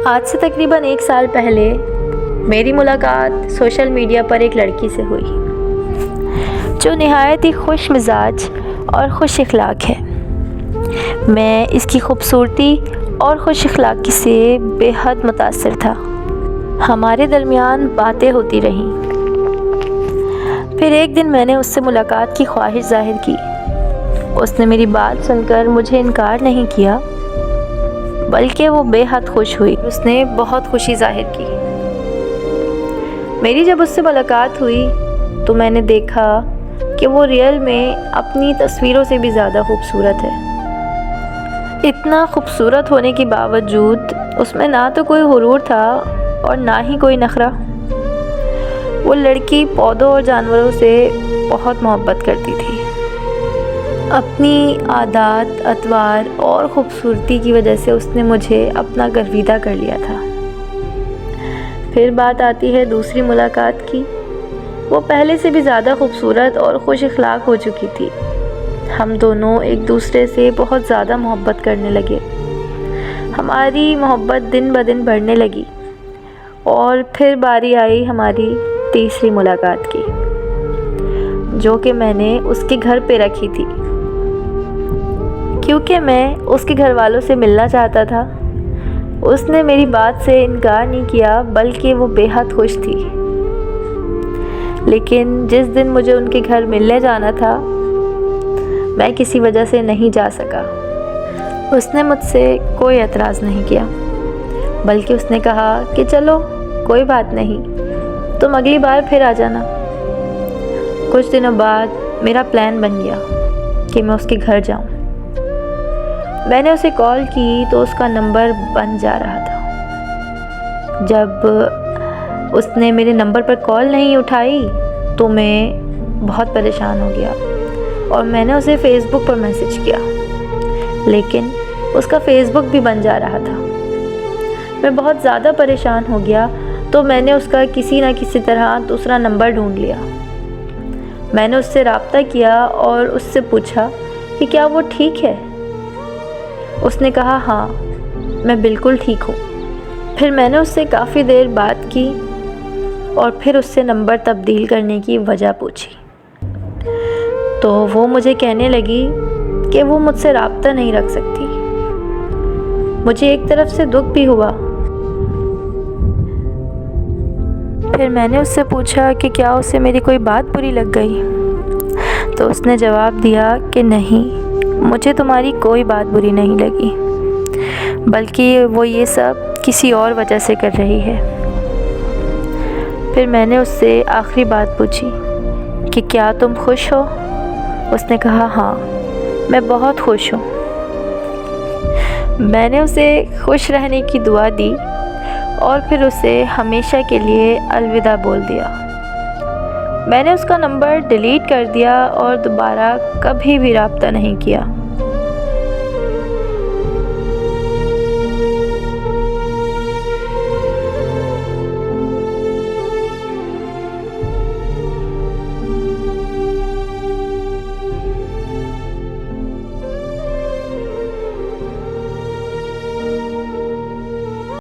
आज से तकरीबन 1 साल पहले मेरी मुलाकात सोशल मीडिया पर एक लड़की से हुई जो नहायत ही खुश मिजाज और खुश अखलाक है। मैं इसकी खूबसूरती और खुश अखलाकी से बेहद मुतासिर था। हमारे दरमियान बातें होती रहीं। फिर एक दिन मैंने उससे मुलाकात की ख्वाहिश ज़ाहिर की। उसने मेरी बात सुनकर मुझे इनकार नहीं किया, बल्कि वो बेहद खुश हुई। उसने बहुत खुशी ज़ाहिर की। मेरी जब उससे मुलाकात हुई तो मैंने देखा कि वो रियल में अपनी तस्वीरों से भी ज़्यादा खूबसूरत है। इतना खूबसूरत होने के बावजूद उसमें ना तो कोई गुरूर था और ना ही कोई नखरा। वो लड़की पौधों और जानवरों से बहुत मोहब्बत करती थी। अपनी आदत, अतवार और ख़ूबसूरती की वजह से उसने मुझे अपना गर्विदा कर लिया था। फिर बात आती है दूसरी मुलाकात की। वो पहले से भी ज़्यादा खूबसूरत और खुश अखलाक हो चुकी थी। हम दोनों एक दूसरे से बहुत ज़्यादा मोहब्बत करने लगे। हमारी मोहब्बत दिन ब दिन बढ़ने लगी और फिर बारी आई हमारी तीसरी मुलाकात की, जो कि मैंने उसके घर पे रखी थी, क्योंकि मैं उसके घर वालों से मिलना चाहता था। उसने मेरी बात से इनकार नहीं किया, बल्कि वो बेहद खुश थी। लेकिन जिस दिन मुझे उनके घर मिलने जाना था, मैं किसी वजह से नहीं जा सका। उसने मुझसे कोई एतराज़ नहीं किया, बल्कि उसने कहा कि चलो कोई बात नहीं, तुम अगली बार फिर आ जाना। कुछ दिनों बाद मेरा प्लान बन गया कि मैं उसके घर जाऊं। मैंने उसे कॉल की तो उसका नंबर बंद जा रहा था। जब उसने मेरे नंबर पर कॉल नहीं उठाई तो मैं बहुत परेशान हो गया और मैंने उसे फ़ेसबुक पर मैसेज किया, लेकिन उसका फ़ेसबुक भी बंद जा रहा था। मैं बहुत ज़्यादा परेशान हो गया तो मैंने उसका किसी न किसी तरह दूसरा नंबर ढूंढ लिया। मैंने उससे रब्ता किया और उससे पूछा कि क्या वो ठीक है। उसने कहा हाँ, मैं बिल्कुल ठीक हूँ। फिर मैंने उससे काफ़ी देर बात की और फिर उससे नंबर तब्दील करने की वजह पूछी तो वो मुझे कहने लगी कि वो मुझसे रब्ता नहीं रख सकती। मुझे एक तरफ से दुख भी हुआ। फिर मैंने उससे पूछा कि क्या उसे मेरी कोई बात बुरी लग गई, तो उसने जवाब दिया कि नहीं, मुझे तुम्हारी कोई बात बुरी नहीं लगी, बल्कि वो ये सब किसी और वजह से कर रही है। फिर मैंने उससे आखिरी बात पूछी कि क्या तुम खुश हो। उसने कहा हाँ, मैं बहुत खुश हूँ। मैंने उसे खुश रहने की दुआ दी और फिर उसे हमेशा के लिए अलविदा बोल दिया। मैंने उसका नंबर डिलीट कर दिया और दोबारा कभी भी रब्ता नहीं किया।